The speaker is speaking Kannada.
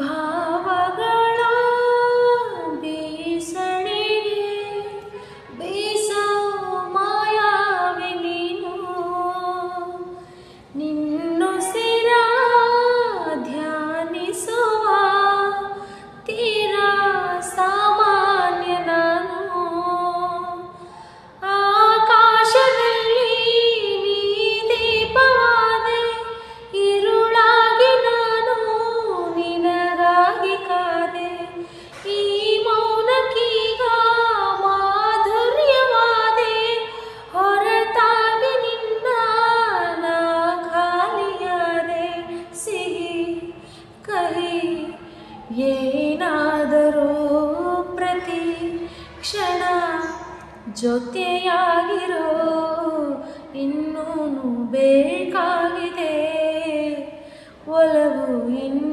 ಭಾವಗಳ ಬೀಸಣಿಗೆ ಬೀಸೋ ಮಾಯಾವಿ ನೀನು ನಿನ್ನುಸಿರ ಧ್ಯಾನಿಸುವ ತೀರಾ ಸಾಮಾನ್ಯ ನಾನು ಆಕಾಶದಲ್ಲಿ ನೀ ದೀಪವಾದೆ ಇರುಳಾಗಿ ನಾನು ನಿನಗಾಗಿ ಕಾದೆ ಈ ಮೌನಕ್ಕೀಗ ಮಾಧುರ್ಯವಾದೆ ಹೊರತಾಗಿ ನಿನ್ನ ನಾ ಖಾಲಿಯಾದೆ ಸಿಹಿ ಕಹಿ ಏನಾದರೂ ಪ್ರತಿ ಕ್ಷಣ ಜೊತೆಯಾಗಿರೋ ಇನ್ನೂನು ಬೇಕಾಗಿದೆ ಒಲವು ಇನ್ನು